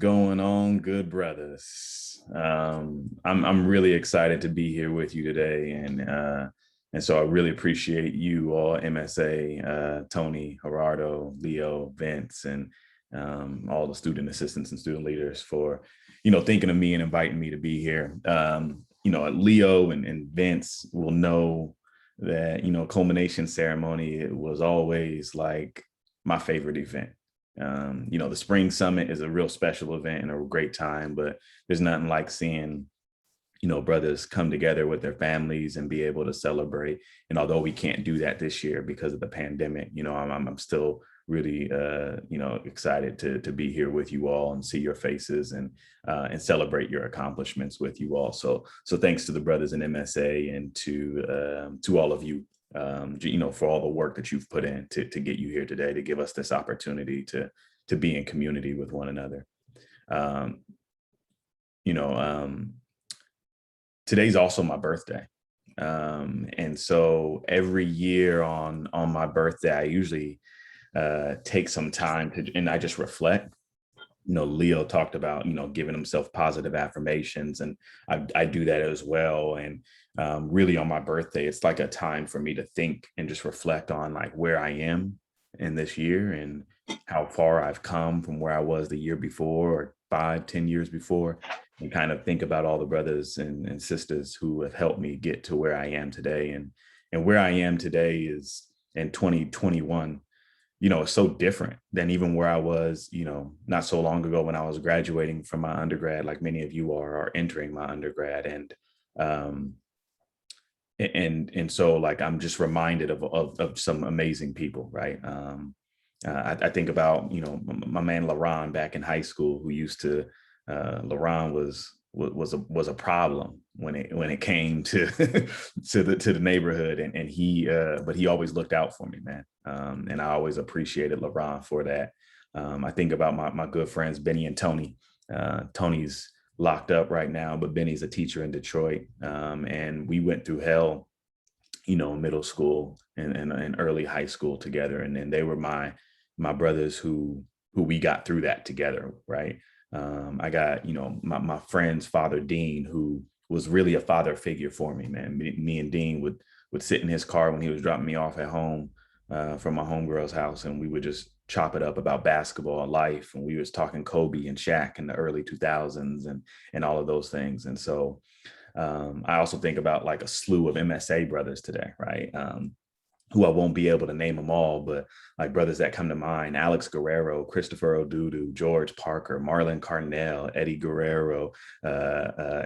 going on, good brothers? I'm really excited to be here with you today, and so I really appreciate you all, MSA, Tony, Gerardo, Leo, Vince, and all the student assistants and student leaders for thinking of me and inviting me to be here. Leo and Vince will know that culmination ceremony, it was always like my favorite event. The spring summit is a real special event and a great time, but there's nothing like seeing brothers come together with their families and be able to celebrate. And although we can't do that this year because of the pandemic, I'm still really excited to be here with you all and see your faces and celebrate your accomplishments with you all. So thanks to the brothers in MSA and to all of you, for all the work that you've put in to get you here today, to give us this opportunity to be in community with one another. Um, you know, Today's also my birthday. And so every year on my birthday, I usually take some time and I just reflect. Leo talked about, giving himself positive affirmations, and I do that as well. And really on my birthday, it's like a time for me to think and just reflect on like where I am in this year and how far I've come from where I was the year before, or 5, 10 years before, and kind of think about all the brothers and sisters who have helped me get to where I am today. And where I am today is in 2021, it's so different than even where I was, not so long ago when I was graduating from my undergrad, like many of you are, or entering my undergrad. Um, and so like I'm just reminded of some amazing people, right? I think about my man Laron back in high school, who used to Laron was a problem when it came to to the neighborhood, and he but he always looked out for me, man. And I always appreciated LeBron for that. I think about my good friends Benny and Tony. Tony's locked up right now, but Benny's a teacher in Detroit, and we went through hell, middle school and early high school together, and then they were my brothers who we got through that together, right? I got my friend's father Dean, who was really a father figure for me, man. Me and Dean would sit in his car when he was dropping me off at home from my homegirl's house, and we would just chop it up about basketball and life. And we was talking Kobe and Shaq in the early 2000s and all of those things. And so I also think about like a slew of MSA brothers today, right? Who I won't be able to name them all, but like brothers that come to mind: Alex Guerrero, Christopher Odudu, George Parker, Marlon Carnell, Eddie Guerrero,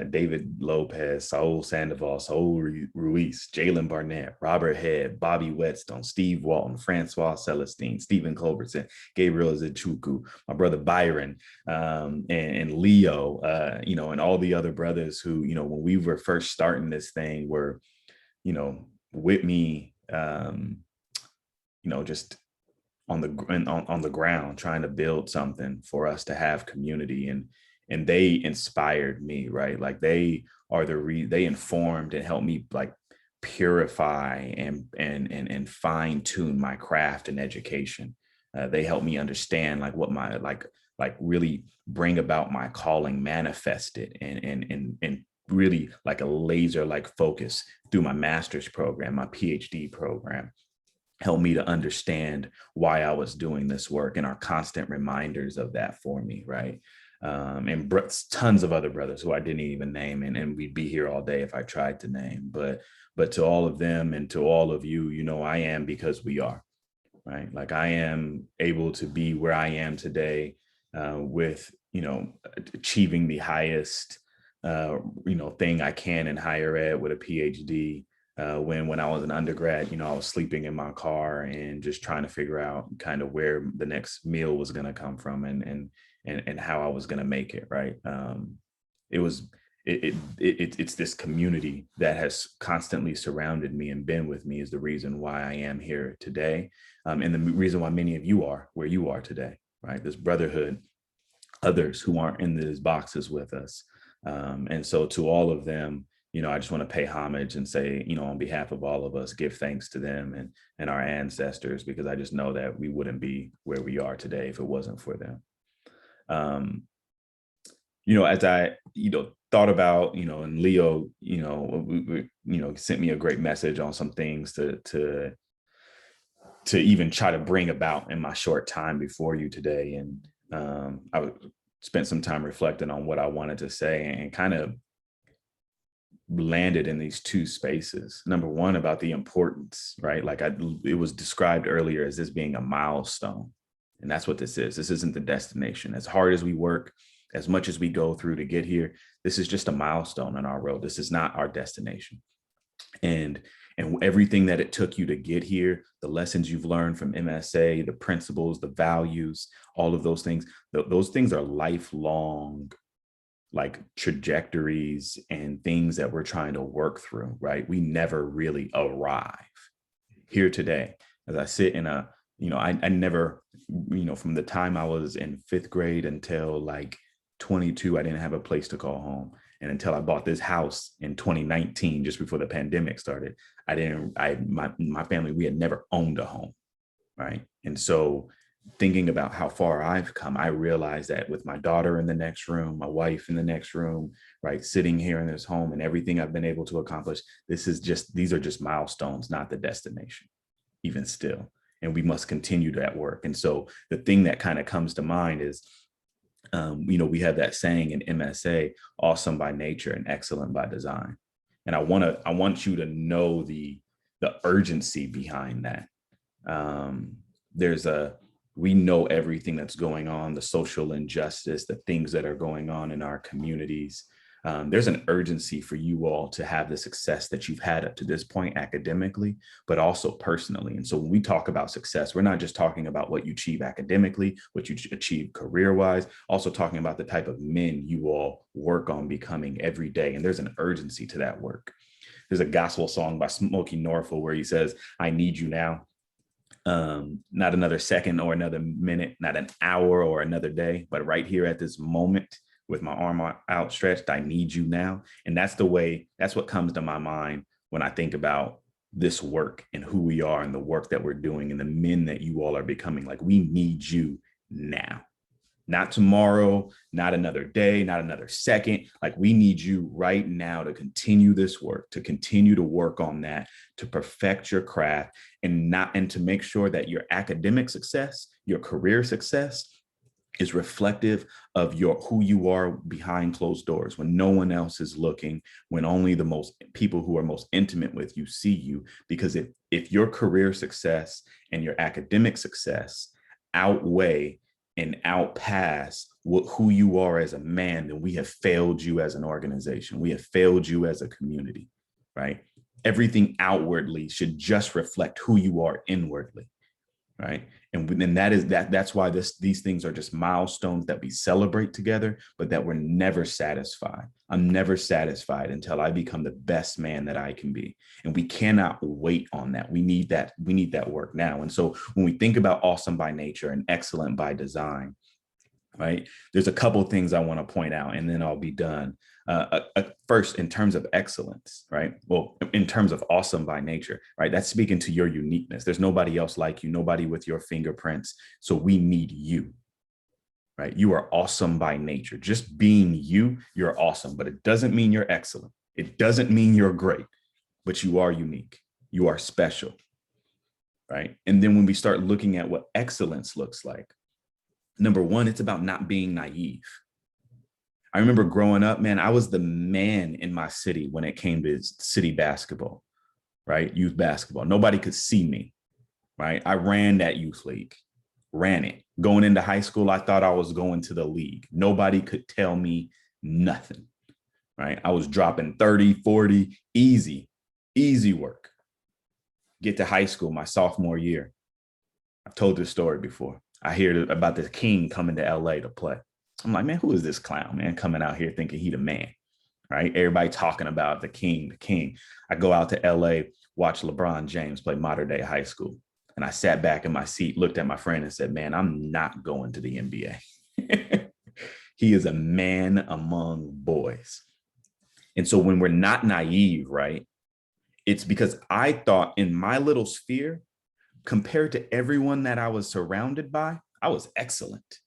David Lopez, Saul Sandoval, Saul Ruiz, Jalen Barnett, Robert Head, Bobby Whetstone, Steve Walton, Francois Celestine, Stephen Culbertson, Gabriel Zichuku, my brother Byron, and Leo, and all the other brothers who, when we were first starting this thing, were, with me, just on the ground, trying to build something for us to have community. And they inspired me, right? Like they are they informed and helped me like purify and fine tune my craft and education. They helped me understand like what my like really bring about my calling, manifest it, and really like a laser like focus through my master's program, my PhD program. Helped me to understand why I was doing this work, and are constant reminders of that for me, right? And tons of other brothers who I didn't even name, and we'd be here all day if I tried to name. But to all of them and to all of you, I am because we are, right? Like I am able to be where I am today, with achieving the highest thing I can in higher ed with a PhD. When I was an undergrad, I was sleeping in my car and just trying to figure out kind of where the next meal was going to come from, and how I was going to make it, right. It was it's this community that has constantly surrounded me and been with me is the reason why I am here today, and the reason why many of you are where you are today, right? This brotherhood, others who aren't in these boxes with us. And so to all of them, I just want to pay homage and say, on behalf of all of us, give thanks to them and our ancestors, because I just know that we wouldn't be where we are today if it wasn't for them. Um, as I, thought about, and Leo, sent me a great message on some things to even try to bring about in my short time before you today. And I spent some time reflecting on what I wanted to say and kind of landed in these two spaces. Number one, about the importance, right? Like it was described earlier as this being a milestone. And that's what this is. This isn't the destination. As hard as we work, as much as we go through to get here, this is just a milestone on our road. This is not our destination. And everything that it took you to get here, the lessons you've learned from MSA, the principles, the values, all of those things are lifelong, like, trajectories and things that we're trying to work through, right? We never really arrive. Here today, as I sit in I never, from the time I was in 5th grade until like 22, I didn't have a place to call home. And until I bought this house in 2019, just before the pandemic started, my family, we had never owned a home, right? And so thinking about how far I've come, I realized that with my daughter in the next room, my wife in the next room, right, sitting here in this home and everything I've been able to accomplish, these are just milestones, not the destination, even still. And we must continue that work. And so the thing that kind of comes to mind is, we have that saying in MSA, awesome by nature and excellent by design. And I want you to know the urgency behind that. We know everything that's going on, the social injustice, the things that are going on in our communities. There's an urgency for you all to have the success that you've had up to this point academically, but also personally. And so when we talk about success, we're not just talking about what you achieve academically, what you achieve career-wise, also talking about the type of men you all work on becoming every day. And there's an urgency to that work. There's a gospel song by Smokey Norfolk where he says, I need you now. Not another second or another minute, not an hour or another day, but right here at this moment with my arm outstretched, I need you now. And that's what comes to my mind when I think about this work and who we are and the work that we're doing and the men that you all are becoming. Like, we need you now, not tomorrow, not another day, not another second. Like, we need you right now to continue this work, to continue to work on that, to perfect your craft and to make sure that your academic success, your career success is reflective of who you are behind closed doors, when no one else is looking, when only the most people who are most intimate with you see you. Because if your career success and your academic success outweigh and outpass who you are as a man, then we have failed you as an organization. We have failed you as a community, right? Everything outwardly should just reflect who you are inwardly, right? And that's why these things are just milestones that we celebrate together, but that we're never satisfied. I'm never satisfied until I become the best man that I can be. And we cannot wait on that. We need that work now. And so when we think about awesome by nature and excellent by design, right, there's a couple of things I want to point out, and then I'll be done. First, in terms of excellence, right? Well, in terms of awesome by nature, right? That's speaking to your uniqueness. There's nobody else like you, nobody with your fingerprints. So we need you, right? You are awesome by nature. Just being you, you're awesome, but it doesn't mean you're excellent. It doesn't mean you're great, but you are unique. You are special, right? And then when we start looking at what excellence looks like, number one, it's about not being naive. I remember growing up, man, I was the man in my city when it came to city basketball, right? Youth basketball. Nobody could see me, right? I ran that youth league, ran it. Going into high school, I thought I was going to the league. Nobody could tell me nothing, right? I was dropping 30, 40, easy work. Get to high school, my sophomore year. I've told this story before. I hear about the king coming to LA to play. I'm like, man, who is this clown, man, coming out here thinking he the man, right? Everybody talking about the king. I go out to LA, watch LeBron James play modern day high school. And I sat back in my seat, looked at my friend and said, man, I'm not going to the NBA. He is a man among boys. And so when we're not naive, right, it's because I thought in my little sphere, compared to everyone that I was surrounded by, I was excellent.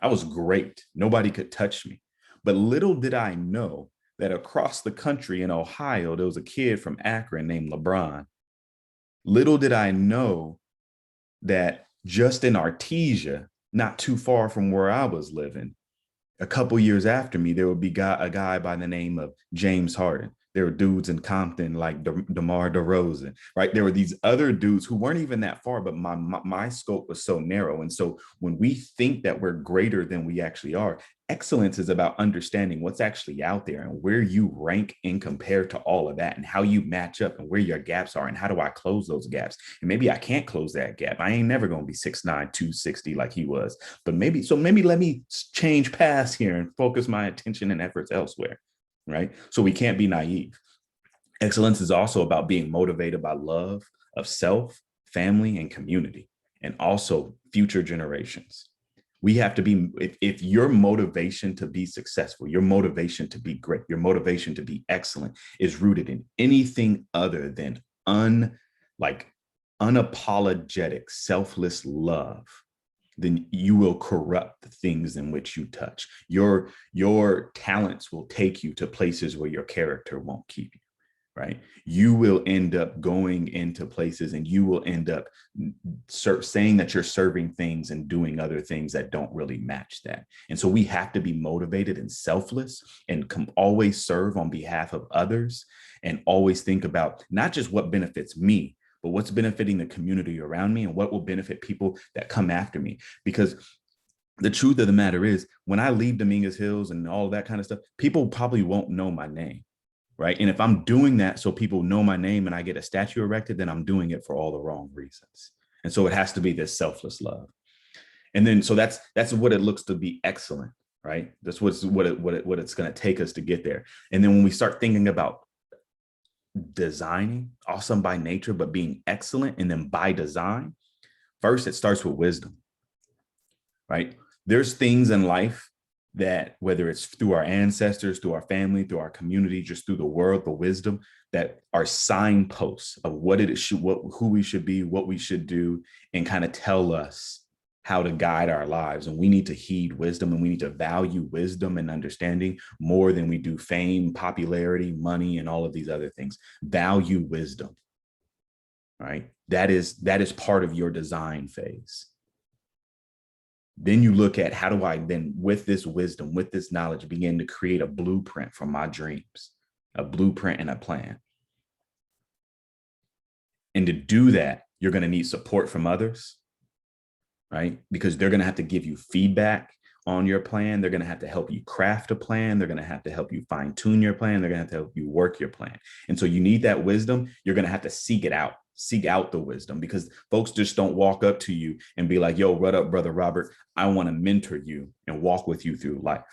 I was great. Nobody could touch me. But little did I know that across the country in Ohio, there was a kid from Akron named LeBron. Little did I know that just in Artesia, not too far from where I was living, a couple years after me, there would be a guy by the name of James Harden. There were dudes in Compton like DeMar DeRozan, right? There were these other dudes who weren't even that far, but my scope was so narrow. And so when we think that we're greater than we actually are, excellence is about understanding what's actually out there and where you rank in compared to all of that and how you match up and where your gaps are and how do I close those gaps. And maybe I can't close that gap. I ain't never going to be 6'9", 260 like he was, but maybe let me change paths here and focus my attention and efforts elsewhere, right? So we can't be naive. Excellence is also about being motivated by love of self, family, and community, and also future generations. We have to be, if your motivation to be successful, your motivation to be great, your motivation to be excellent is rooted in anything other than unapologetic, selfless love, then you will corrupt the things in which you touch. Your talents will take you to places where your character won't keep you. Right? You will end up going into places and you will end up saying that you're serving things and doing other things that don't really match that. And so we have to be motivated and selfless and always serve on behalf of others and always think about not just what benefits me, but what's benefiting the community around me and what will benefit people that come after me. Because the truth of the matter is, when I leave Dominguez Hills and all that kind of stuff, people probably won't know my name. Right. And if I'm doing that so people know my name and I get a statue erected, then I'm doing it for all the wrong reasons. And so it has to be this selfless love. And then so that's what it looks to be excellent. Right. That's what it's going to take us to get there. And then when we start thinking about designing, awesome by nature, but being excellent and then by design, first, it starts with wisdom. Right. There's things in life that, whether it's through our ancestors, through our family, through our community, just through the world, the wisdom, that are signposts of what it is, who we should be, what we should do, and kind of tell us how to guide our lives. And we need to heed wisdom, and we need to value wisdom and understanding more than we do fame, popularity, money, and all of these other things. Value wisdom, right? That is part of your design phase. Then you look at, how do I then, with this wisdom, with this knowledge, begin to create a blueprint for my dreams, a blueprint and a plan. And to do that, you're going to need support from others, right? Because they're going to have to give you feedback on your plan. They're going to have to help you craft a plan. They're going to have to help you fine tune your plan. They're going to have to help you work your plan. And so you need that wisdom. You're going to have to seek it out. Seek out the wisdom, because folks just don't walk up to you and be like, yo, what up, brother Robert? I want to mentor you and walk with you through life.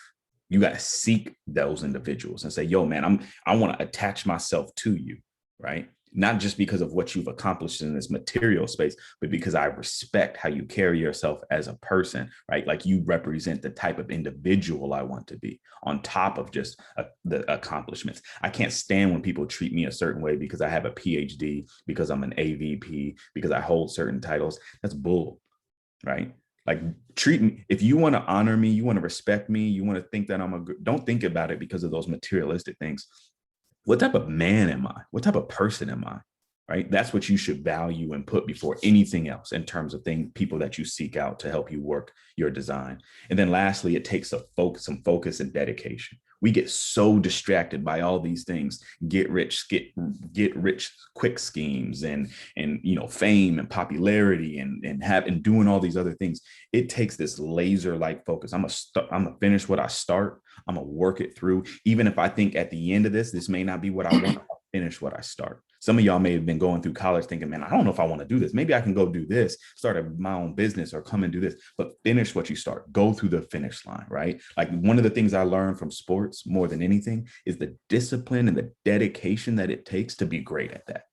You got to seek those individuals and say, yo, man, I want to attach myself to you, right? Not just because of what you've accomplished in this material space, but because I respect how you carry yourself as a person, right? Like, you represent the type of individual I want to be, on top of just the accomplishments. I can't stand when people treat me a certain way because I have a PhD, because I'm an AVP, because I hold certain titles. That's bull, right? Like, treat me, if you want to honor me, you want to respect me, you want to think that don't think about it because of those materialistic things. What type of man am I? What type of person am I? Right? That's what you should value and put before anything else in terms of people that you seek out to help you work your design. And then lastly, it takes some focus and dedication. We get so distracted by all these things, get rich quick schemes and fame and popularity and doing all these other things. It takes this laser-like focus. I'm gonna finish what I start. I'm gonna work it through. Even if I think at the end of this may not be what I want, I'll finish what I start. Some of y'all may have been going through college thinking, man, I don't know if I want to do this. Maybe I can go do this, start my own business or come and do this, but finish what you start. Go through the finish line, right? Like, one of the things I learned from sports more than anything is the discipline and the dedication that it takes to be great at that.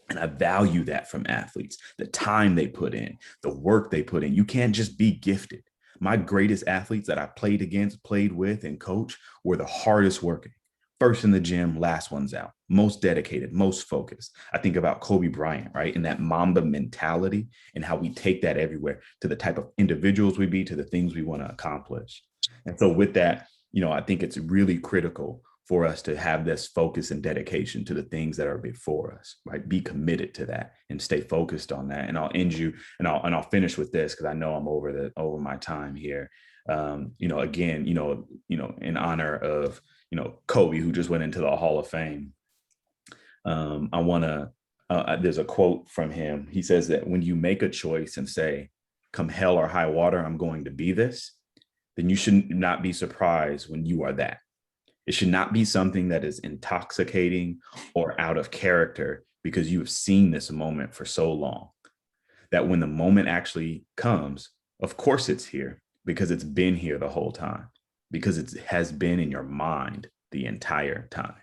And I value that from athletes, the time they put in, the work they put in. You can't just be gifted. My greatest athletes that I played against, played with, and coached were the hardest working. First in the gym, last one's out, most dedicated, most focused. I think about Kobe Bryant, right? And that Mamba mentality and how we take that everywhere, to the type of individuals we be, to the things we want to accomplish. And so with that, I think it's really critical for us to have this focus and dedication to the things that are before us, right? Be committed to that and stay focused on that. And I'll end you, and I'll finish with this, because I know I'm over my time here. Again, in honor of, Kobe, who just went into the Hall of Fame. I want to, there's a quote from him. He says that when you make a choice and say, come hell or high water, I'm going to be this, then you should not be surprised when you are that. It should not be something that is intoxicating or out of character, because you have seen this moment for so long that when the moment actually comes, of course it's here, because it's been here the whole time, because it has been in your mind the entire time,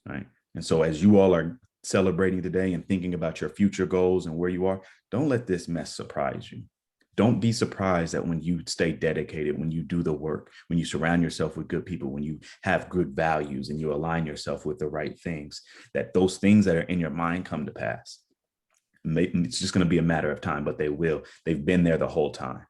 right? And so as you all are celebrating today and thinking about your future goals and where you are, don't let this mess surprise you. Don't be surprised that when you stay dedicated, when you do the work, when you surround yourself with good people, when you have good values and you align yourself with the right things, that those things that are in your mind come to pass. It's just going to be a matter of time, but they will. They've been there the whole time,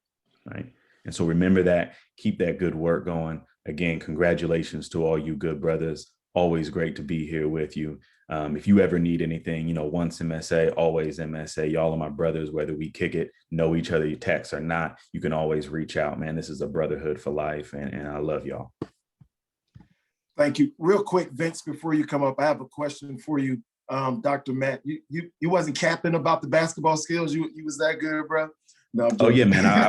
right? And so remember that, keep that good work going. Again, congratulations to all you good brothers. Always great to be here with you. If you ever need anything, once MSA, always MSA. Y'all are my brothers, whether we kick it, know each other, you text or not, you can always reach out, man. This is a brotherhood for life, and I love y'all. Thank you. Real quick, Vince, before you come up, I have a question for you, Dr. Matt. You wasn't capping about the basketball skills. You was that good, bro? No, oh yeah, man. I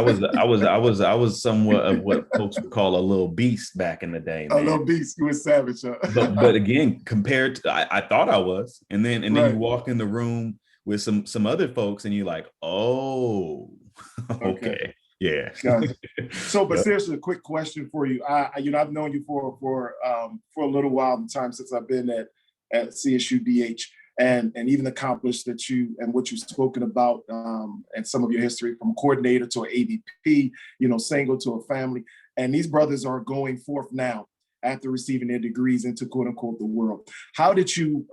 was somewhat of what folks would call a little beast back in the day, man. A little beast. You were savage, huh? but again, compared to, I thought I was, and then you walk in the room with some other folks, and you're like, oh, okay. Yeah. Gotcha. So, but seriously, a quick question for you. I've known you for a little while, the time since I've been at CSU DH, and even accomplished that you and what you've spoken about, and some of your history from coordinator to an AVP, single to a family. And these brothers are going forth now after receiving their degrees into quote unquote the world. How did you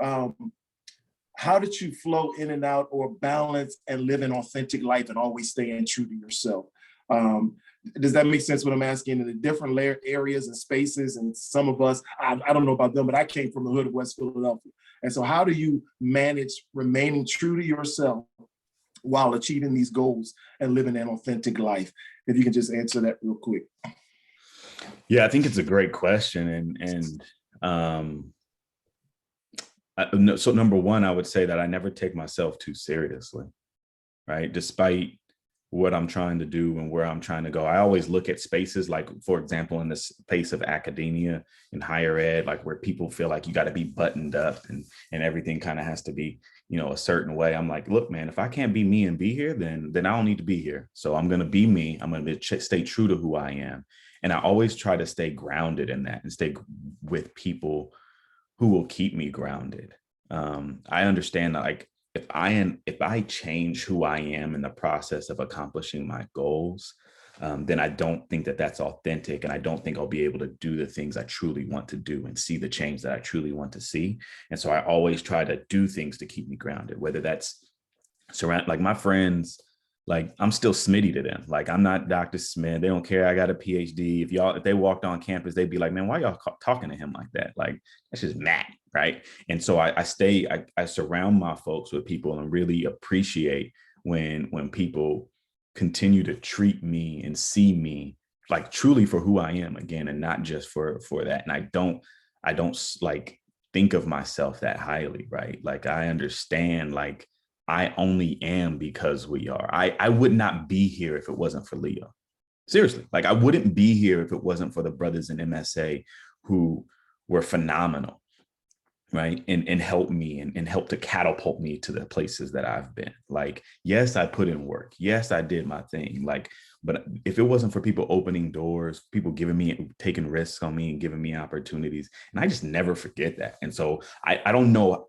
flow in and out, or balance and live an authentic life and always staying true to yourself? Does that make sense what I'm asking? In the different areas and spaces, and some of us, I don't know about them, but I came from the hood of West Philadelphia. And so how do you manage remaining true to yourself while achieving these goals and living an authentic life? If you can just answer that real quick. Yeah, I think it's a great question. So number one, I would say that I never take myself too seriously, right? Despite what I'm trying to do and where I'm trying to go. I always look at spaces like, for example, in the space of academia and higher ed, like where people feel like you got to be buttoned up and everything kind of has to be, a certain way. I'm like, look, man, if I can't be me and be here, then I don't need to be here. So I'm going to be me. I'm going to stay true to who I am. And I always try to stay grounded in that and stay with people who will keep me grounded. I understand that, like, if I change who I am in the process of accomplishing my goals, then I don't think that that's authentic. And I don't think I'll be able to do the things I truly want to do and see the change that I truly want to see. And so I always try to do things to keep me grounded, whether that's like my friends, like I'm still Smitty to them. Like I'm not Dr. Smith. They don't care. I got a PhD. If they walked on campus, they'd be like, man, why y'all talking to him like that? Like, that's just Matt. Right. And so I surround my folks with people and really appreciate when people continue to treat me and see me like truly for who I am again, and not just for that. And I don't like think of myself that highly. Right. Like I understand, like, I only am because we are. I would not be here if it wasn't for Leo. Seriously, like I wouldn't be here if it wasn't for the brothers in MSA who were phenomenal, right? And helped me and helped to catapult me to the places that I've been. Like, yes, I put in work. Yes, I did my thing. Like, but if it wasn't for people opening doors, people taking risks on me and giving me opportunities, and I just never forget that. And so I don't know,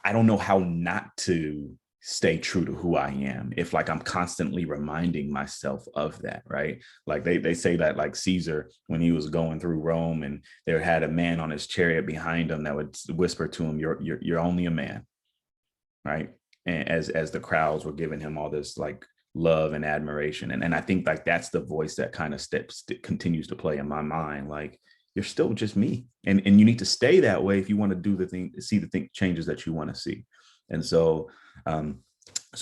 I don't know how not to stay true to who I am if like I'm constantly reminding myself of that, right? Like they say that like Caesar, when he was going through Rome and there had a man on his chariot behind him that would whisper to him, you're only a man, right? And as the crowds were giving him all this like love and admiration. And I think like that's the voice that kind of continues to play in my mind. Like, you're still just me. And you need to stay that way if you want to do the thing, see the thing changes that you want to see. And so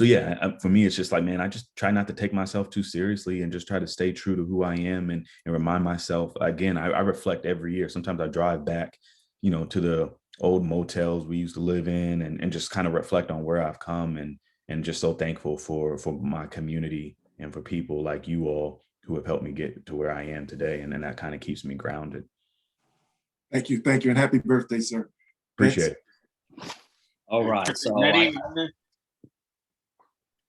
yeah, for me, it's just like, man, I just try not to take myself too seriously and just try to stay true to who I am, and remind myself again, I reflect every year. Sometimes I drive back, to the old motels we used to live in, and just kind of reflect on where I've come, and just so thankful for my community and for people like you all who have helped me get to where I am today. And then that kind of keeps me grounded. Thank you, and happy birthday, sir. Appreciate it. All right, so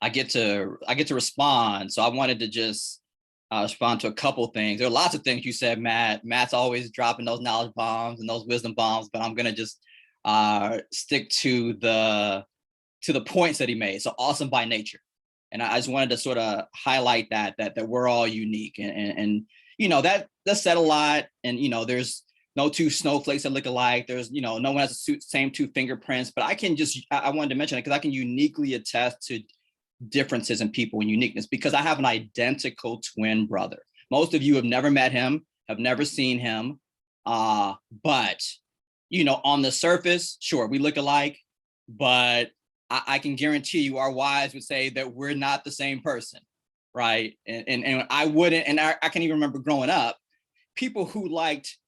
I get to respond. So I wanted to just respond to a couple things. There are lots of things you said, Matt. Matt's always dropping those knowledge bombs and those wisdom bombs, but I'm gonna just stick to the points that he made. So awesome by nature, and I just wanted to sort of highlight that we're all unique, and that said a lot. And there's no two snowflakes that look alike. There's no one has the same two fingerprints. But I wanted to mention it because I can uniquely attest to differences in people and uniqueness, because I have an identical twin brother. Most of you have never met him, have never seen him, but on the surface, sure, we look alike, but I can guarantee you our wives would say that we're not the same person, right? And I wouldn't, and I can even remember growing up, people who liked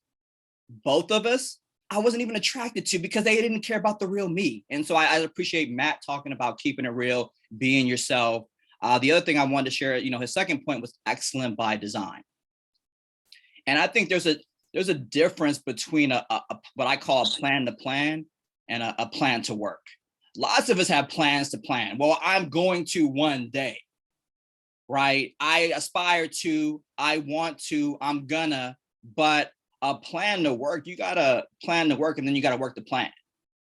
both of us, I wasn't even attracted to, because they didn't care about the real me. And so I appreciate Matt talking about keeping it real, being yourself. The other thing I wanted to share, his second point was excellent by design. And I think there's a difference between a what I call a plan to plan and a plan to work. Lots of us have plans to plan. Well, I'm going to one day, right? I aspire to, I want to, I'm gonna, but a plan to work, you gotta plan to work, and then you gotta work the plan,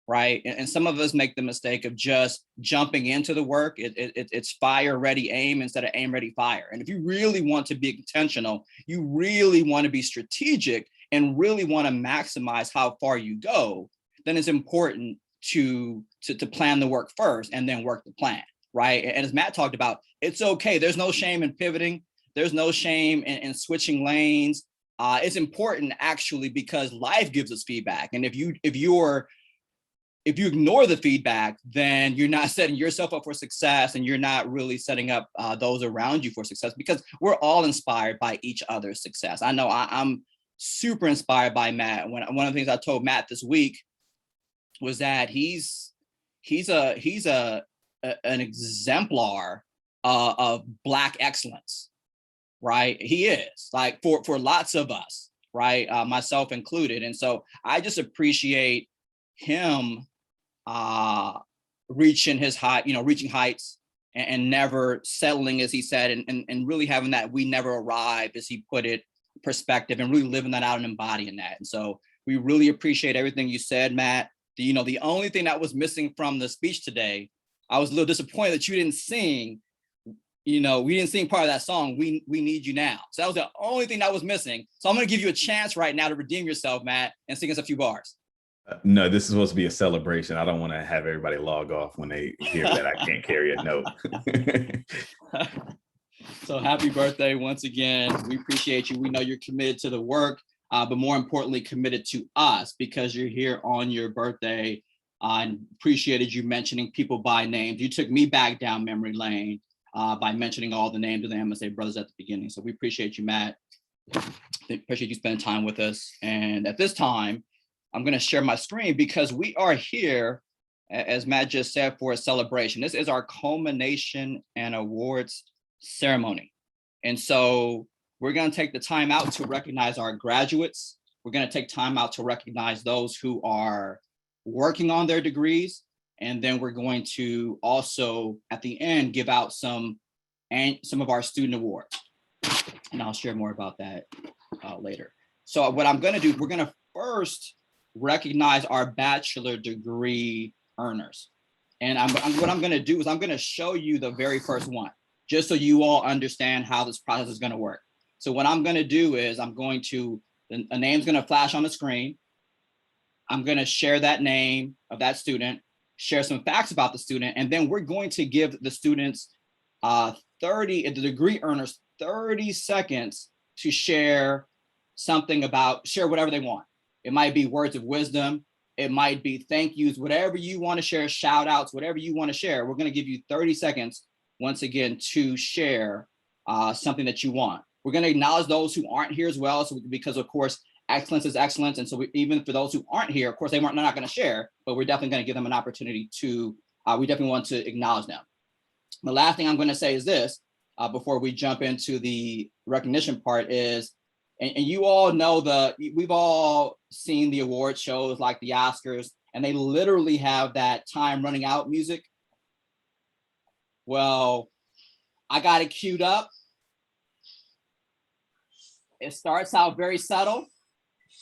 right? And some of us make the mistake of just jumping into the work. It's fire, ready, aim instead of aim, ready, fire. And if you really want to be intentional, you really want to be strategic and really want to maximize how far you go, then it's important to plan the work first and then work the plan, right? And as Matt talked about, it's okay. There's no shame in pivoting. There's no shame in switching lanes. It's important actually, because life gives us feedback. And if you ignore the feedback, then you're not setting yourself up for success, and you're not really setting up those around you for success, because we're all inspired by each other's success. I know I'm super inspired by Matt. One of the things I told Matt this week was that he's an exemplar of Black excellence. Right? He is, like, for lots of us, right? Myself included. And so I just appreciate him reaching heights and never settling, as he said, and really having that "we never arrived," as he put it, perspective, and really living that out and embodying that. And so we really appreciate everything you said, Matt. The only thing that was missing from the speech today, I was a little disappointed that you didn't sing. We didn't sing part of that song, we Need You Now. So that was the only thing that was missing. So I'm going to give you a chance right now to redeem yourself, Matt, and sing us a few bars. No, this is supposed to be a celebration. I don't want to have everybody log off when they hear that I can't carry a note. So happy birthday once again. We appreciate you. We know you're committed to the work, but more importantly, committed to us, because you're here on your birthday. I appreciated you mentioning people by name. You took me back down memory lane by mentioning all the names of the MSA brothers at the beginning. So we appreciate you, Matt. Appreciate you spending time with us. And at this time, I'm going to share my screen, because we are here, as Matt just said, for a celebration. This is our culmination and awards ceremony. And so we're going to take the time out to recognize our graduates. We're going to take time out to recognize those who are working on their degrees. And then we're going to also, at the end, give out some of our student awards. And I'll share more about that later. So what I'm going to do, we're going to first recognize our bachelor degree earners. And what I'm going to do is I'm going to show you the very first one, just so you all understand how this process is going to work. So what I'm going to do is a name's going to flash on the screen. I'm going to share that name of that student, share some facts about the student, and then we're going to give the students the degree earners 30 seconds to share something share whatever they want. It might be words of wisdom. It might be thank yous, whatever you want to share, shout outs, whatever you want to share. We're going to give you 30 seconds once again to share something that you want. We're going to acknowledge those who aren't here as well. So because of course, excellence is excellence. And so even for those who aren't here, of course, they're not going to share, but we're definitely going to give them an opportunity to, we definitely want to acknowledge them. The last thing I'm going to say is this, before we jump into the recognition part is, and you all know we've all seen the award shows like the Oscars, and they literally have that time running out music. Well, I got it queued up. It starts out very subtle,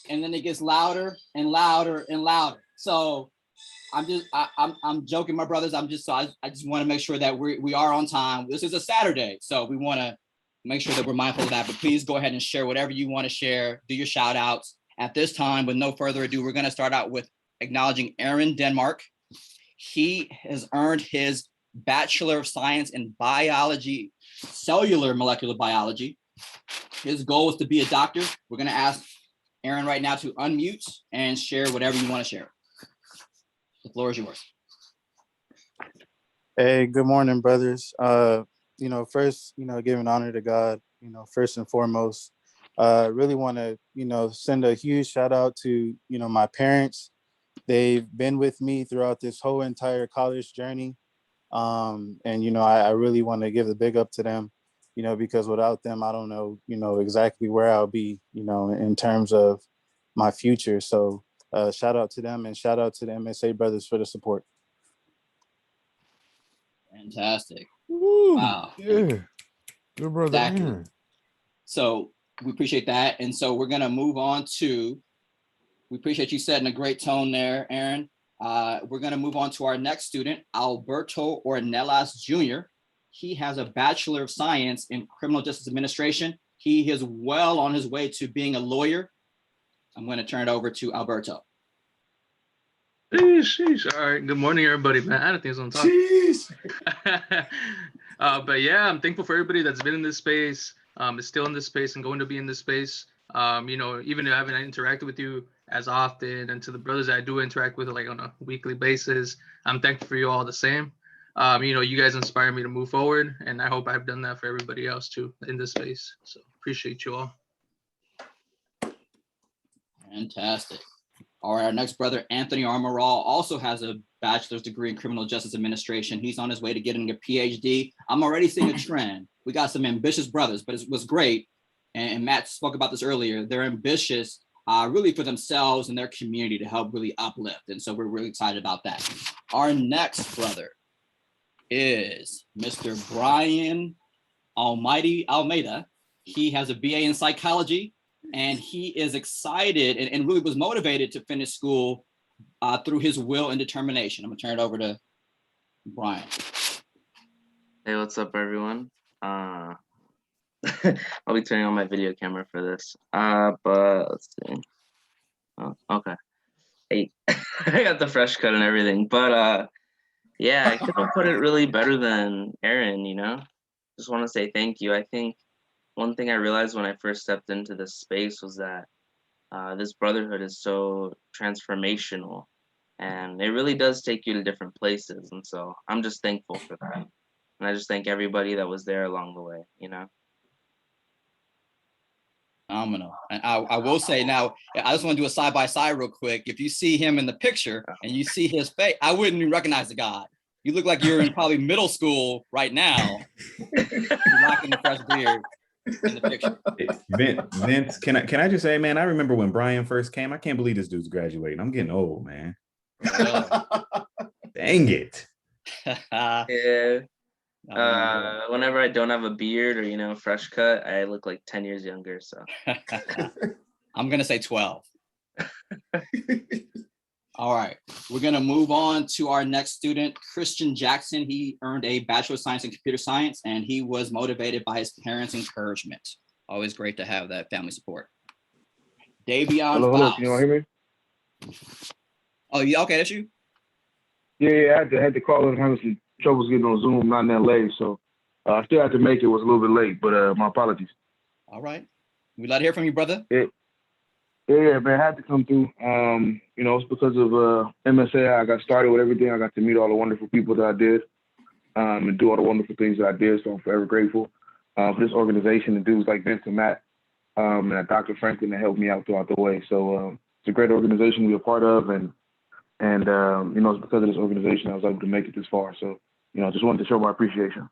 and then it gets louder and louder and louder. So I'm joking, my brothers. I just want to make sure that we are on time. This is a Saturday, so we want to make sure that we're mindful of that. But please go ahead and share whatever you want to share. Do your shout outs. At this time, with no further ado, we're going to start out with acknowledging Aaron Denmark. He has earned his Bachelor of Science in Biology, Cellular Molecular Biology. His goal is to be a doctor. We're going to ask Aaron right now to unmute and share whatever you want to share. The floor is yours. Hey, good morning, brothers. First, giving honor to God, first and foremost, really want to, send a huge shout out to, my parents. They've been with me throughout this whole entire college journey. I really want to give the big up to them, because without them, I don't know, exactly where I'll be, in terms of my future. So shout out to them and shout out to the MSA brothers for the support. Fantastic. Woo, wow. Yeah. Good brother. Exactly. Aaron. So we appreciate that. And so we're going to move on to, we appreciate you setting a great tone there, Aaron. We're going to move on to our next student, Alberto Ornelas Jr. He has a Bachelor of Science in Criminal Justice Administration. He is well on his way to being a lawyer. I'm going to turn it over to Alberto. Sheesh. All right. Good morning, everybody. Man, I don't think it's on top. But yeah, I'm thankful for everybody that's been in this space, is still in this space and going to be in this space. Even if I haven't interacted with you as often, and to the brothers that I do interact with like on a weekly basis, I'm thankful for you all the same. You guys inspire me to move forward, and I hope I've done that for everybody else too in this space. So appreciate you all. Fantastic. All right, our next brother, Anthony Armoral, also has a bachelor's degree in criminal justice administration. He's on his way to getting a PhD. I'm already seeing a trend. We got some ambitious brothers, but it was great. And Matt spoke about this earlier. They're ambitious really for themselves and their community to help really uplift. And so we're really excited about that. Our next brother is Mr. Brian Almeida. He has a BA in psychology. And he is excited and really was motivated to finish school through his will and determination. I'm gonna turn it over to Brian. Hey, what's up, everyone? I'll be turning on my video camera for this. But let's see. Oh, okay. Hey, I got the fresh cut and everything. But yeah, I couldn't put it really better than Aaron. Just want to say thank you. I think one thing I realized when I first stepped into this space was that this brotherhood is so transformational, and it really does take you to different places. And so I'm just thankful for that. And I just thank everybody that was there along the way, Phenomenal. And I will say now, I just want to do a side-by-side real quick. If you see him in the picture and you see his face, I wouldn't even recognize the guy. You look like you're in probably middle school right now. You're rocking the fresh beard. In the picture. Vince, can I just say, man, I remember when Brian first came. I can't believe this dude's graduating. I'm getting old, man. Dang it. Yeah. Whenever I don't have a beard or fresh cut, I look like 10 years younger. So I'm gonna say 12. All right, we're gonna move on to our next student, Christian Jackson. He earned a Bachelor of Science in Computer Science, and he was motivated by his parents' encouragement. Always great to have that family support. Davion. Hello, can you all hear me? Oh, yeah, okay, that's you. Yeah, I had to call in. Having some troubles getting on Zoom. I'm not in LA, so I still had to make it. Was a little bit late, but my apologies. All right. We'd love to hear from you, brother. Yeah, man, I had to come through. It's because of MSA. I got started with everything. I got to meet all the wonderful people that I did, and do all the wonderful things that I did. So I'm forever grateful for this organization and dudes like Vince and Matt, and Dr. Franklin that helped me out throughout the way. So it's a great organization to be a part of, and it's because of this organization I was able to make it this far. So just wanted to show my appreciation.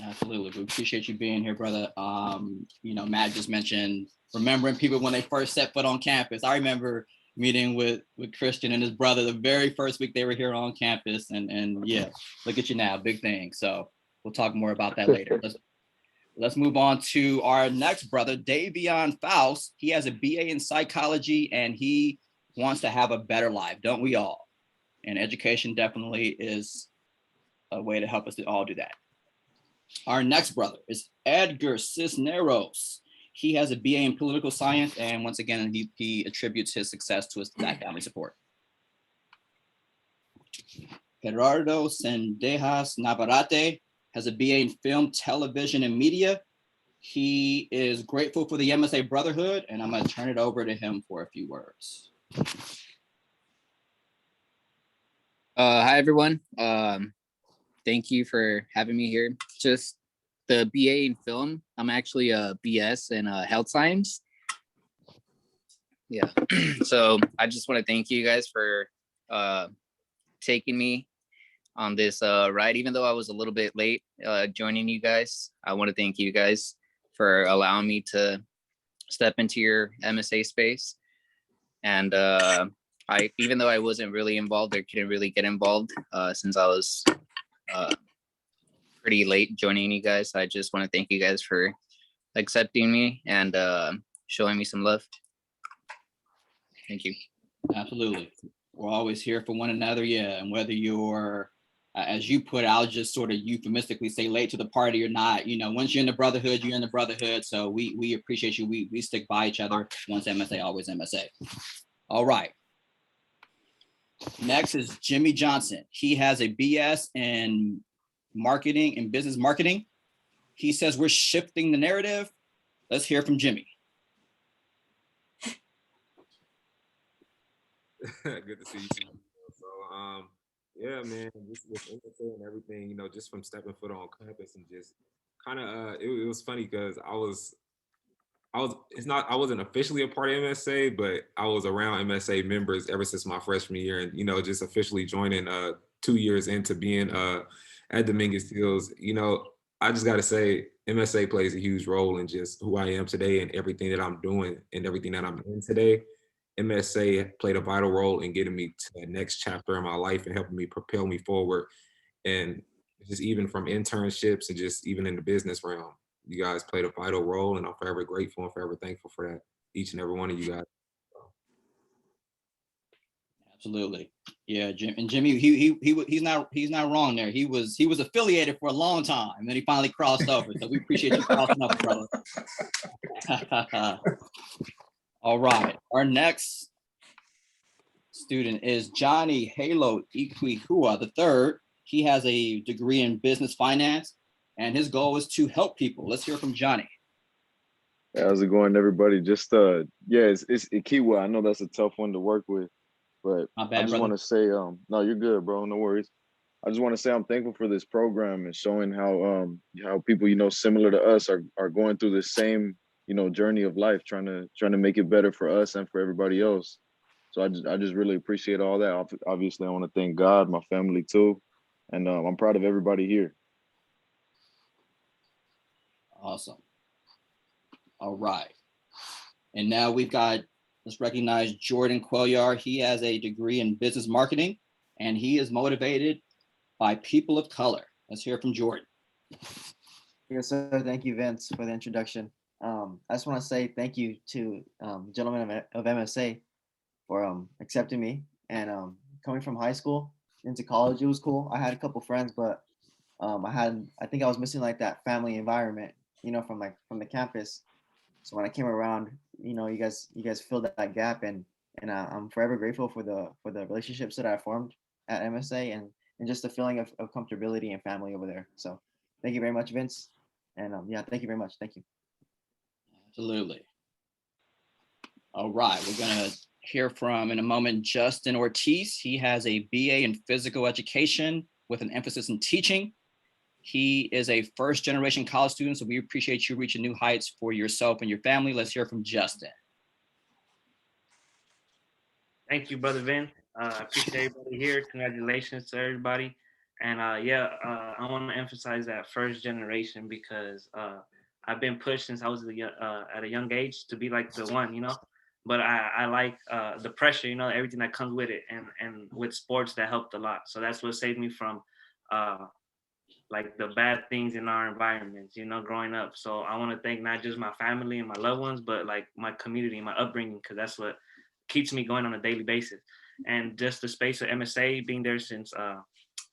Absolutely. We appreciate you being here, brother. Matt just mentioned remembering people when they first set foot on campus. I remember meeting with Christian and his brother the very first week they were here on campus. And yeah, look at you now, big thing. So we'll talk more about that later. Let's move on to our next brother, Davion Faust. He has a BA in psychology and he wants to have a better life, don't we all? And education definitely is a way to help us to all do that. Our next brother is Edgar Cisneros. He has a BA in political science, and once again, he attributes his success to his Black family support. Gerardo Sendejas Navarrete has a BA in film, television, and media. He is grateful for the MSA Brotherhood, and I'm going to turn it over to him for a few words. Hi, everyone. Thank you for having me here. Just the BA in film. I'm actually a BS in health science. Yeah. So I just want to thank you guys for taking me on this ride. Even though I was a little bit late joining you guys, I want to thank you guys for allowing me to step into your MSA space. And even though I wasn't really involved or couldn't really get involved since I was pretty late joining you guys, I just want to thank you guys for accepting me and showing me some love. Thank you. Absolutely. We're always here for one another. Yeah. And whether you're, as you put it, I'll just sort of euphemistically say late to the party or not, once you're in the brotherhood, you're in the brotherhood. So we appreciate you. We stick by each other. Once MSA, always MSA. All right. Next is Jimmy Johnson. He has a BS in marketing and business marketing. He says we're shifting the narrative. Let's hear from Jimmy. Good to see you. So, yeah, man, just with MSA and everything, just from stepping foot on campus and just kind of, it was funny because I wasn't officially a part of MSA, but I was around MSA members ever since my freshman year, and just officially joining 2 years into being at Dominguez Hills. I just got to say MSA plays a huge role in just who I am today and everything that I'm doing and everything that I'm in today. MSA played a vital role in getting me to the next chapter in my life and helping me propel me forward. And just even from internships and just even in the business realm, you guys played a vital role, and I'm forever grateful and forever thankful for that. Each and every one of you guys. Absolutely. Yeah, Jim and Jimmy, he's not wrong there. He was affiliated for a long time, and then he finally crossed over. So we appreciate you crossing over, brother. All right. Our next student is Johnny Halo Ikwihua III. He has a degree in business finance, and his goal is to help people. Let's hear from Johnny. How's it going, everybody? Just it's Ikiwa. I know that's a tough one to work with, but I just want to say, no, you're good, bro. No worries. I just want to say I'm thankful for this program and showing how people similar to us are going through the same journey of life, trying to make it better for us and for everybody else. So I just really appreciate all that. Obviously, I want to thank God, my family too, and I'm proud of everybody here. Awesome. All right. And now let's recognize Jordan Cuellar. He has a degree in business marketing, and he is motivated by people of color. Let's hear from Jordan. Yes, sir. Thank you, Vince, for the introduction. I just want to say thank you to gentlemen of MSA for accepting me, and coming from high school into college, it was cool. I had a couple friends, but I think I was missing like that family environment, from the campus. So when I came around, you guys filled that gap, and I'm forever grateful for the relationships that I formed at MSA and and just a feeling of comfortability and family over there. So thank you very much, Vince. And yeah, thank you very much. Thank you. Absolutely. All right, we're gonna hear from in a moment Justin Ortiz. He has a BA in physical education with an emphasis in teaching. He is a first generation college student, so we appreciate you reaching new heights for yourself and your family. Let's hear from Justin. Thank you, Brother Vin. I appreciate everybody here. Congratulations to everybody. And I want to emphasize that first generation because I've been pushed since I was at a young age to be like the one, But I like the pressure, everything that comes with it, and with sports that helped a lot. So that's what saved me from like the bad things in our environments, growing up. So I want to thank not just my family and my loved ones, but like my community, my upbringing, because that's what keeps me going on a daily basis. And just the space of MSA, being there since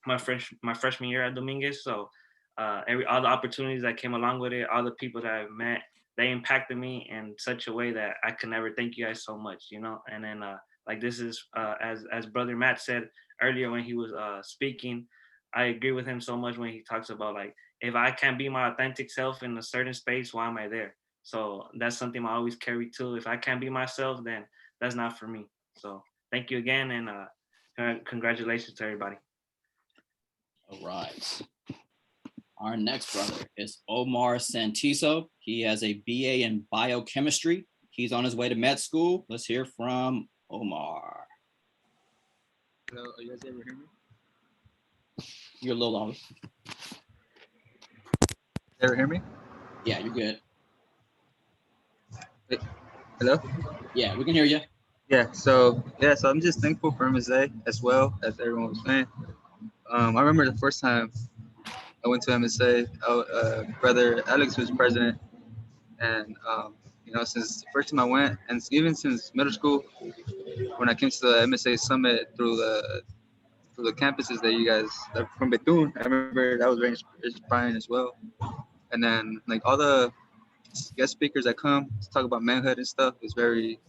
my freshman year at Dominguez. So all the opportunities that came along with it, all the people that I've met, they impacted me in such a way that I can never thank you guys so much, And then like this is as Brother Matt said earlier when he was speaking, I agree with him so much when he talks about like, if I can't be my authentic self in a certain space, why am I there? So that's something I always carry too. If I can't be myself, then that's not for me. So thank you again, and congratulations to everybody. All right. Our next brother is Omar Santiso. He has a BA in biochemistry. He's on his way to med school. Let's hear from Omar. Hello, are you guys able to hear me? You're a little low. Ever hear me? Yeah, you're good. Wait, hello? Yeah, we can hear you. Yeah, so I'm just thankful for MSA as well, as everyone was saying. I remember the first time I went to MSA, Brother Alex was president, and since the first time I went, and even since middle school, when I came to the MSA summit through the campuses that you guys from Bethune, I remember that was very inspiring as well. And then like all the guest speakers that come to talk about manhood and stuff is very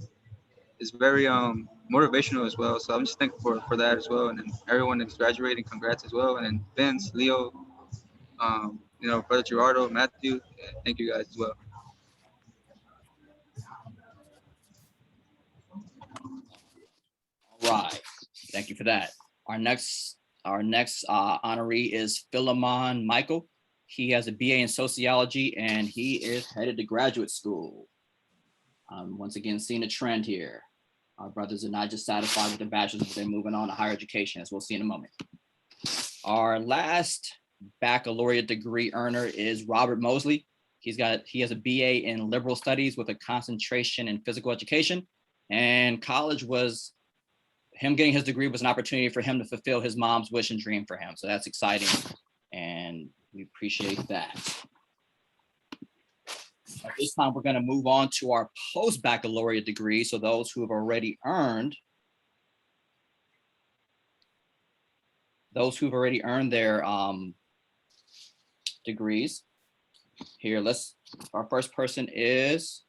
motivational as well. So I'm just thankful for that as well. And then everyone that's graduating, congrats as well. And then Vince, Leo, Brother Gerardo, Matthew, thank you guys as well. All right, thank you for that. Our next honoree is Philemon Michael. He has a BA in sociology and he is headed to graduate school. Once again, seeing a trend here. Our brothers are not just satisfied with the bachelor's, but they're moving on to higher education, as we'll see in a moment. Our last baccalaureate degree earner is Robert Mosley. He has a BA in liberal studies with a concentration in physical education. And college was, him getting his degree was an opportunity for him to fulfill his mom's wish and dream for him. So that's exciting. And we appreciate that. At this time, we're going to move on to our post-baccalaureate degree. So those who have already earned their degrees. Here, our first person is,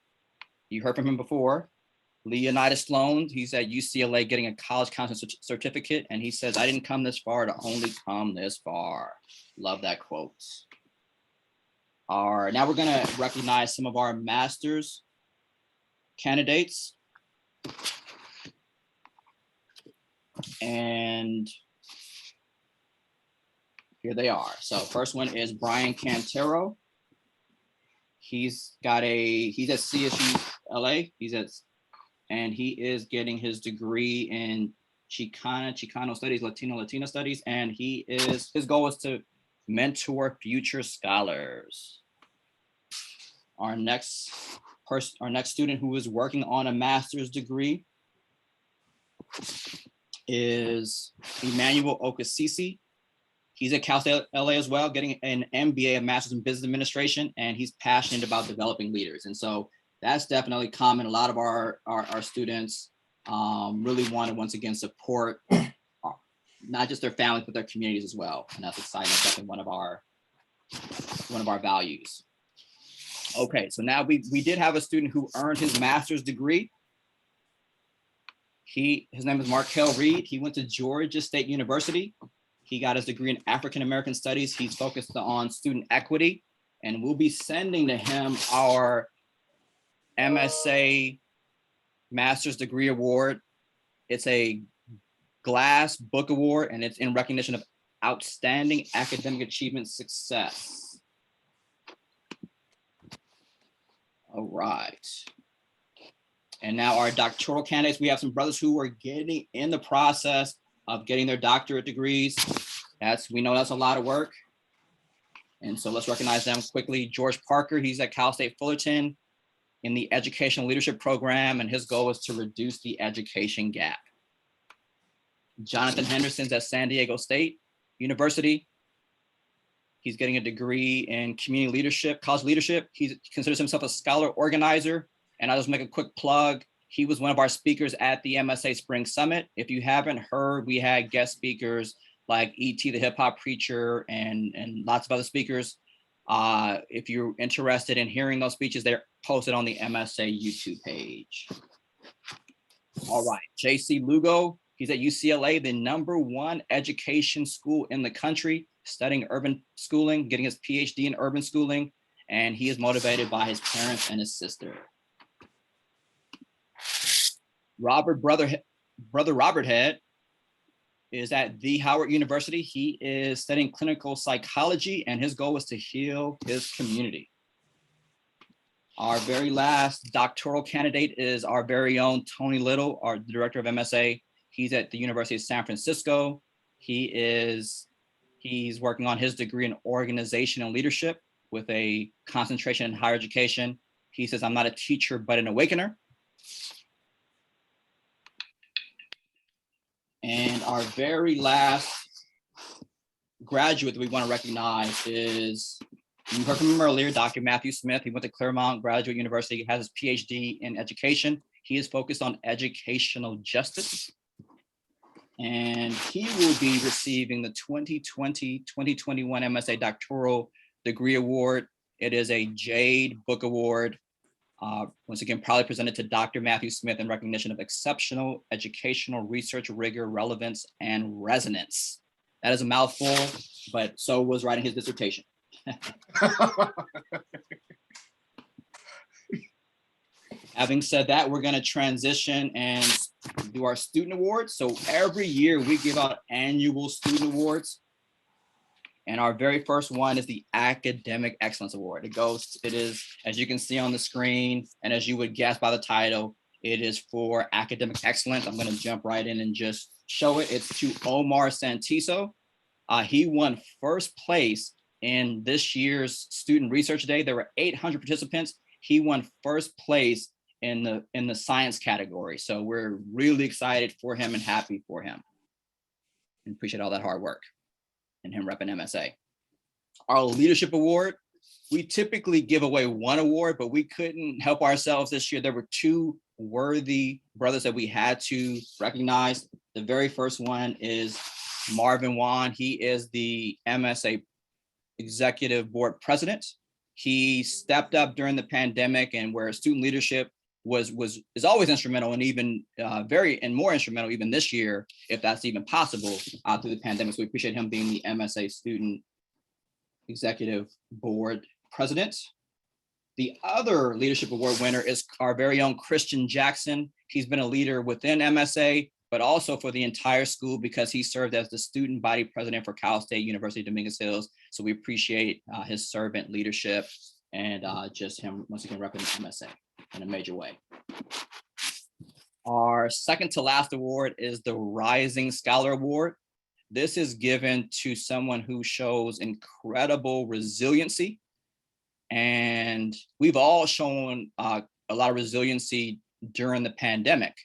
you heard from him before, Leonidas Sloan. He's at UCLA getting a college counseling certificate. And he says, I didn't come this far to only come this far. Love that quote. Now we're going to recognize some of our master's candidates. And here they are. So first one is Brian Cantero. He's at CSU LA. And he is getting his degree in Chicano studies, Latino studies. And his goal is to mentor future scholars. Our next student who is working on a master's degree is Emmanuel Okasisi. He's at Cal State LA as well, getting an MBA, a master's in business administration, and he's passionate about developing leaders. And so that's definitely common. A lot of our students really want to once again support not just their families, but their communities as well. And that's exciting. That's definitely one of our values. Okay, so now we did have a student who earned his master's degree. His name is Markel Reed. He went to Georgia State University. He got his degree in African American Studies. He's focused on student equity, and we'll be sending to him our MSA Master's Degree Award. It's a glass book award, and it's in recognition of outstanding academic achievement success. All right. And now our doctoral candidates, we have some brothers who are getting in the process of getting their doctorate degrees. We know that's a lot of work. And so let's recognize them quickly. George Parker, he's at Cal State Fullerton in the Educational Leadership Program, and his goal is to reduce the education gap. Jonathan Henderson's at San Diego State University. He's getting a degree in community leadership, college leadership. He considers himself a scholar organizer. And I'll just make a quick plug. He was one of our speakers at the MSA Spring Summit. If you haven't heard, we had guest speakers like E.T. the Hip Hop Preacher and lots of other speakers. If you're interested in hearing those speeches, they're posted on the MSA YouTube page. All right, J.C. Lugo, he's at UCLA, the #1 education school in the country, studying urban schooling, getting his PhD in urban schooling, and he is motivated by his parents and his sister. Brother Robert Head is at the Howard University. He is studying clinical psychology, and his goal is to heal his community. Our very last doctoral candidate is our very own Tony Little, our director of MSA. He's at the University of San Francisco. He's working on his degree in organization and leadership with a concentration in higher education. He says, I'm not a teacher, but an awakener. And our very last graduate that we want to recognize is, you heard from him earlier, Dr. Matthew Smith. He went to Claremont Graduate University. He has his PhD in education. He is focused on educational justice. And he will be receiving the 2020-2021 MSA Doctoral Degree Award. It is a Jade Book Award. Once again, proudly presented to Dr. Matthew Smith in recognition of exceptional educational research, rigor, relevance, and resonance. That is a mouthful, but so was writing his dissertation. Having said that, we're going to transition and do our student awards. So every year we give out annual student awards. And our very first one is the Academic Excellence Award. It is, as you can see on the screen, and as you would guess by the title, it is for academic excellence. I'm going to jump right in and just show it. It's to Omar Santiso. He won first place in this year's Student Research Day. There were 800 participants. He won first place in the science category. So we're really excited for him and happy for him. And appreciate all that hard work and him repping MSA. Our Leadership Award, we typically give away one award, but we couldn't help ourselves this year. There were two worthy brothers that we had to recognize. The very first one is Marvin Wan. He is the MSA Executive Board President. He stepped up during the pandemic, and where student leadership is always instrumental, and even more instrumental even this year, if that's even possible, through the pandemic. So we appreciate him being the MSA Student Executive Board President. The other Leadership Award winner is our very own Christian Jackson. He's been a leader within MSA, but also for the entire school, because he served as the student body president for Cal State University Dominguez Hills. So we appreciate his servant leadership and just him once again repping MSA in a major way. Our second to last award is the Rising Scholar Award. This is given to someone who shows incredible resiliency. And we've all shown a lot of resiliency during the pandemic.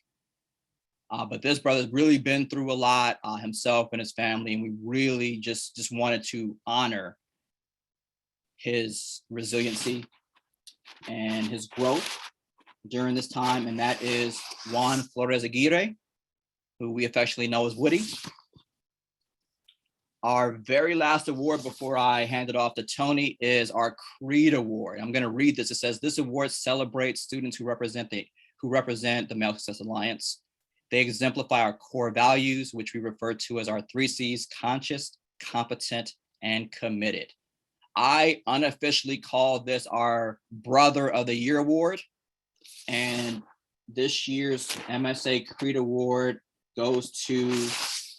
But this brother's really been through a lot himself and his family, and we really just wanted to honor his resiliency and his growth during this time, and that is Juan Flores Aguirre, who we affectionately know as Woody. Our very last award before I hand it off to Tony is our Creed Award. I'm going to read this. It says, this award celebrates students who represent the Male Success Alliance. They exemplify our core values, which we refer to as our 3 C's: conscious, competent, and committed. I unofficially call this our Brother of the Year Award. And this year's MSA Creed Award goes to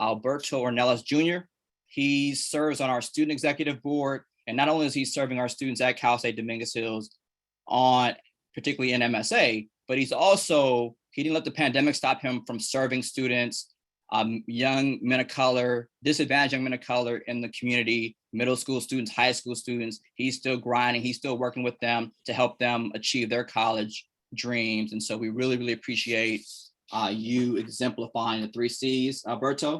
Alberto Ornelas Jr. He serves on our student executive board. And not only is he serving our students at Cal State Dominguez Hills particularly in MSA, but he didn't let the pandemic stop him from serving students, young men of color, disadvantaged young men of color in the community, middle school students, high school students. He's still grinding. He's still working with them to help them achieve their college dreams. And so we really, really appreciate you exemplifying the 3 C's, Alberto.